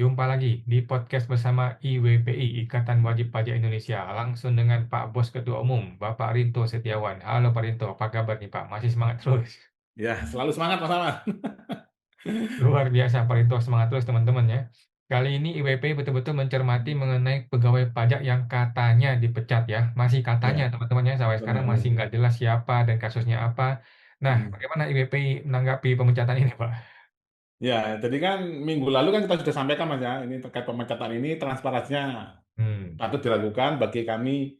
jumpa lagi di podcast bersama IWPI, Ikatan Wajib Pajak Indonesia, langsung dengan Pak Bos Ketua Umum, Bapak Rinto Setiawan. Halo Pak Rinto, apa kabar nih Pak? Masih semangat terus? Ya, selalu semangat Mas Aman. Luar biasa Pak Rinto, semangat terus teman-teman ya. Kali ini IWPI betul-betul mencermati mengenai pegawai pajak yang katanya dipecat ya. Masih katanya Ya, teman-teman ya, sampai sekarang masih benar. nggak jelas siapa dan kasusnya apa. Nah, Hmm. bagaimana IWPI menanggapi pemecatan ini Pak? Ya, jadi kan minggu lalu kan kita sudah sampaikan Mas ya, ini terkait pemecatan ini transparansinya Hmm, patut dilakukan bagi kami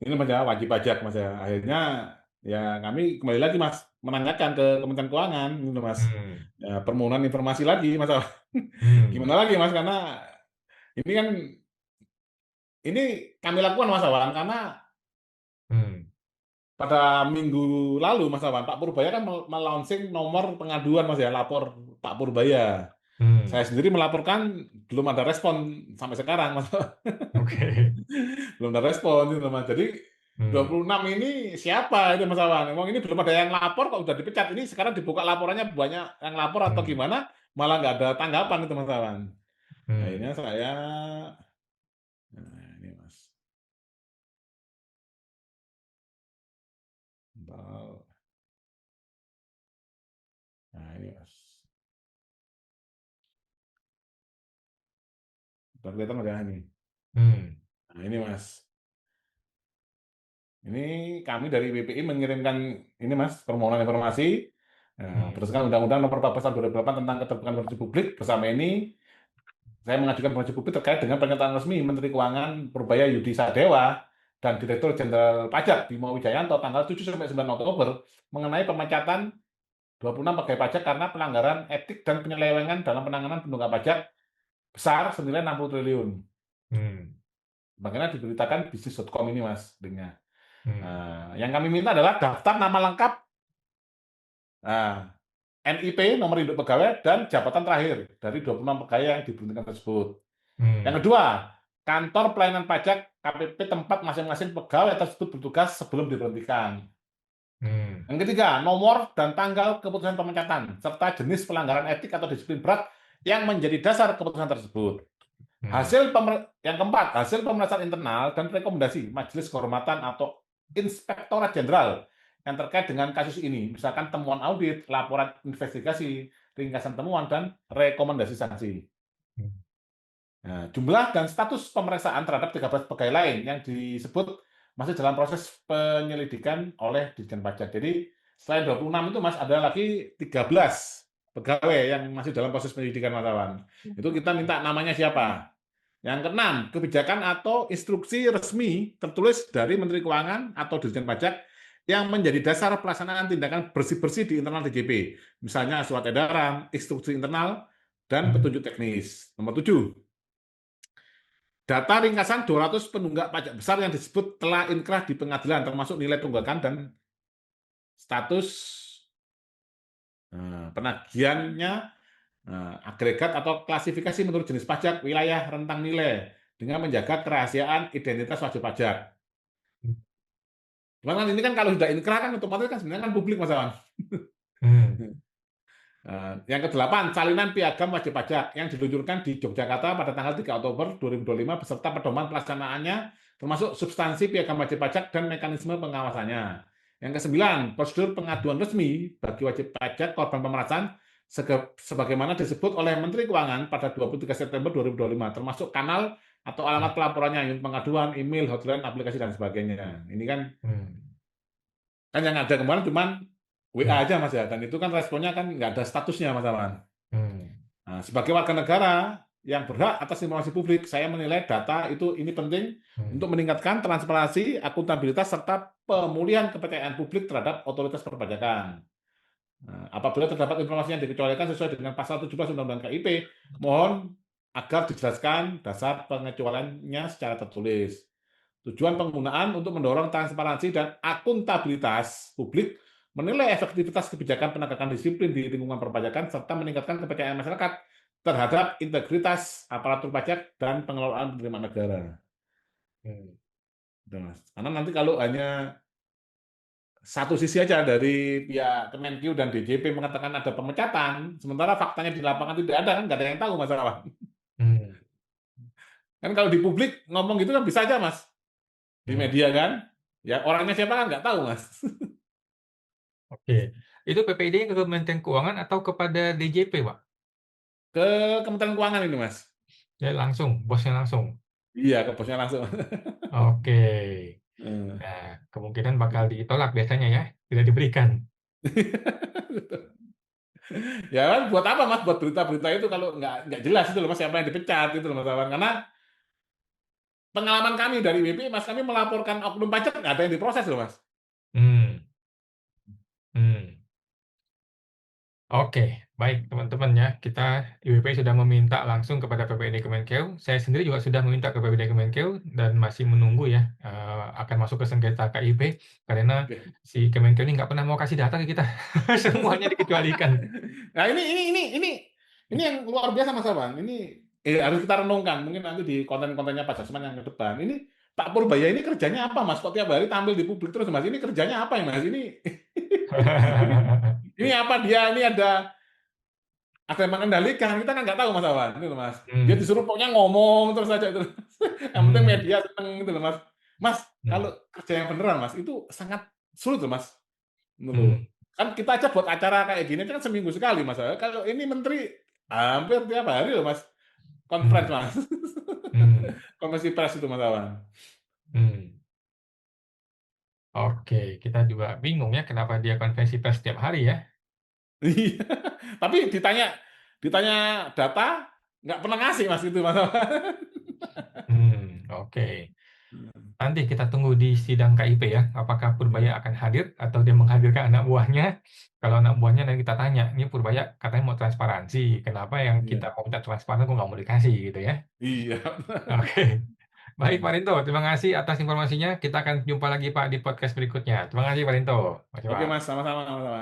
ini Mas ya, wajib pajak Mas ya. Akhirnya ya kami kembali lagi Mas menanyakan ke Kementerian Keuangan gitu Mas. hmm, Ya, permohonan informasi lagi Mas. hmm, Gimana lagi Mas karena ini kan ini kami lakukan Mas Awan karena hmm, pada minggu lalu Mas Awan Pak Purbaya kan melaunching nomor pengaduan Mas ya, lapor Pak Purbaya. Saya hmm. sendiri melaporkan belum ada respon sampai sekarang, Mas. Oke. Belum ada respon gitu, Mas. Jadi Hmm, 26 ini siapa itu Mas Awan? Emang ini belum ada yang lapor kok udah dipecat. Ini sekarang dibuka laporannya banyak yang lapor atau hmm, gimana? Malah nggak ada tanggapan itu Mas Awan. Akhirnya hmm, saya, nah ini Mas. Bentar. Nah ini Mas. Bentar, kelihatan nggak ya ini? hmm, Nah ini Mas. Ini kami dari BPI mengirimkan ini Mas, permohonan informasi hmm, berdasarkan Undang-Undang Nomor 14 Tahun 2008 tentang Keterbukaan Informasi Publik. Bersama ini saya mengajukan informasi publik terkait dengan pernyataan resmi Menteri Keuangan Purbaya Yudi Sadewa dan Direktur Jenderal Pajak Bimo Wijayanto tanggal 7 sampai 9 Oktober mengenai pemecatan 26 pegawai pajak karena pelanggaran etik dan penyelewengan dalam penanganan penunggak pajak besar senilai 60 triliun. hmm, Bagaimana diberitakan bisnis.com ini Mas linknya. hmm, Nah, yang kami minta adalah daftar nama lengkap, nah, NIP, nomor induk pegawai, dan jabatan terakhir dari 26 pegawai yang diberhentikan tersebut. Yang hmm, kedua, kantor pelayanan pajak KPP tempat masing-masing pegawai tersebut bertugas sebelum diberhentikan. hmm, Yang ketiga, nomor dan tanggal keputusan pemecatan, serta jenis pelanggaran etik atau disiplin berat yang menjadi dasar keputusan tersebut. hmm, Yang keempat, hasil pemeriksaan internal dan rekomendasi Majelis Kehormatan atau Inspektorat Jenderal yang terkait dengan kasus ini, misalkan temuan audit, laporan investigasi, ringkasan temuan, dan rekomendasi sanksi. hmm, Nah, jumlah dan status pemeriksaan terhadap 13 pegawai lain yang disebut masih dalam proses penyelidikan oleh Ditjen Pajak. Jadi selain 26 itu Mas ada lagi 13 pegawai yang masih dalam proses penyelidikan Mas Awan. Itu kita minta namanya siapa? Yang keenam, kebijakan atau instruksi resmi tertulis dari Menteri Keuangan atau Dirjen Pajak yang menjadi dasar pelaksanaan tindakan bersih-bersih di internal DJP. Misalnya surat edaran, instruksi internal, dan hmm, petunjuk teknis. Nomor 7, data ringkasan 200 penunggak pajak besar yang disebut telah inkrah di pengadilan, termasuk nilai tunggakan dan status penagihannya, agregat atau klasifikasi menurut jenis pajak, wilayah, rentang nilai, dengan menjaga kerahasiaan identitas wajib pajak. Cuman kan ini kan kalau sudah inkrah kan otomatis kan sebenarnya kan publik Mas Awan. hmm, Yang kedelapan, salinan piagam wajib pajak yang diluncurkan di Yogyakarta pada tanggal 3 Oktober 2025 beserta pedoman pelaksanaannya termasuk substansi piagam wajib pajak dan mekanisme pengawasannya. Yang kesembilan, prosedur pengaduan resmi bagi wajib pajak korban pemerasan sebagaimana disebut oleh Menteri Keuangan pada 23 September 2025 termasuk kanal atau alamat pelaporannya, unit pengaduan, email, hotline, aplikasi dan sebagainya. Ini kan hmm, yang ada kemarin cuman WA hmm, aja Mas ya, dan itu kan responnya kan nggak ada statusnya Mas Aman. hmm, Nah, sebagai warga negara yang berhak atas informasi publik, saya menilai data itu ini penting hmm, untuk meningkatkan transparansi, akuntabilitas, serta pemulihan kepercayaan publik terhadap otoritas perpajakan. Nah, apabila terdapat informasi yang dikecualikan sesuai dengan pasal 17 Undang-Undang KIP, mohon agar dijelaskan dasar pengecualiannya secara tertulis. Tujuan penggunaan untuk mendorong transparansi dan akuntabilitas publik, menilai efektivitas kebijakan penegakan disiplin di lingkungan perpajakan, serta meningkatkan kepercayaan masyarakat terhadap integritas aparatur pajak dan pengelolaan penerimaan negara. hmm. Karena nanti kalau hanya satu sisi aja dari pihak Kemenkyu dan DJP mengatakan ada pemecatan, sementara faktanya di lapangan tidak ada, kan nggak ada yang tahu masalah. Kan kalau di publik ngomong gitu kan bisa aja, Mas. Di Hmm, media kan. Ya orangnya siapa kan nggak tahu, Mas. oke. Itu PPID ke Kementerian Keuangan atau kepada DJP, Pak? Ke Kementerian Keuangan ini, Mas. Ya langsung, bosnya langsung. Iya, ke bosnya langsung. Oke. Eh. Nah, kemungkinan bakal ditolak biasanya ya, tidak diberikan. Ya kan buat apa, Mas, buat berita-berita itu kalau nggak jelas itu loh, Mas, siapa yang dipecat itu loh, Mas Awan. Karena pengalaman kami dari WP, Mas, kami melaporkan oknum pajak nggak ada yang diproses loh, Mas. Hmm, hmm. Oke, baik teman-teman ya. Kita IWP sudah meminta langsung kepada PPID Kemenkeu. Saya sendiri juga sudah meminta ke PPID Kemenkeu dan masih menunggu ya akan masuk ke sengketa KIP karena Oke. si Kemenkeu ini nggak pernah mau kasih data ke kita. Semuanya dikecualikan. Nah, ini yang luar biasa, Mas Awan. Ini harus kita renungkan. Mungkin nanti di konten-kontennya Pak Jasman yang ke depan. Ini Pak Purbaya ini kerjanya apa, Mas? Kok tiap hari tampil di publik terus, Mas? Ini kerjanya apa ya, Mas? Ini apa dia? Ini ada yang mengendalikan. Kita kan nggak tahu, Mas Awan. Ini loh, Mas. Dia Hmm, disuruh pokoknya ngomong terus saja itu. Yang penting hmm, media seneng gitu loh, Mas. Mas, kalau hmm, kerja yang beneran, Mas, itu sangat sulit loh, Mas. Gitu loh. hmm, Kan kita aja buat acara kayak gini kan seminggu sekali, Mas. Kalau ini menteri hampir tiap hari loh, Mas. Conference, hmm, Mas. hmm, Konferensi pers itu, Mas Awan. hmm. Oke, kita juga bingung ya kenapa dia konferensi pers setiap hari ya. Iya. Tapi ditanya ditanya data nggak pernah ngasih, Mas, itu, Mas Awan. Oke. Nanti kita tunggu di sidang KIP ya, apakah Purbaya akan hadir atau dia menghadirkan anak buahnya. Kalau anak buahnya nanti kita tanya, ini Purbaya katanya mau transparansi, kenapa yang kita Iya. mau minta transparan kok nggak mau dikasih gitu ya. Iya. Oke, baik Pak Rinto, terima kasih atas informasinya. Kita akan jumpa lagi Pak di podcast berikutnya. Terima kasih Pak Rinto. Terima kasih Oke, Pak. Mas, sama-sama, sama-sama.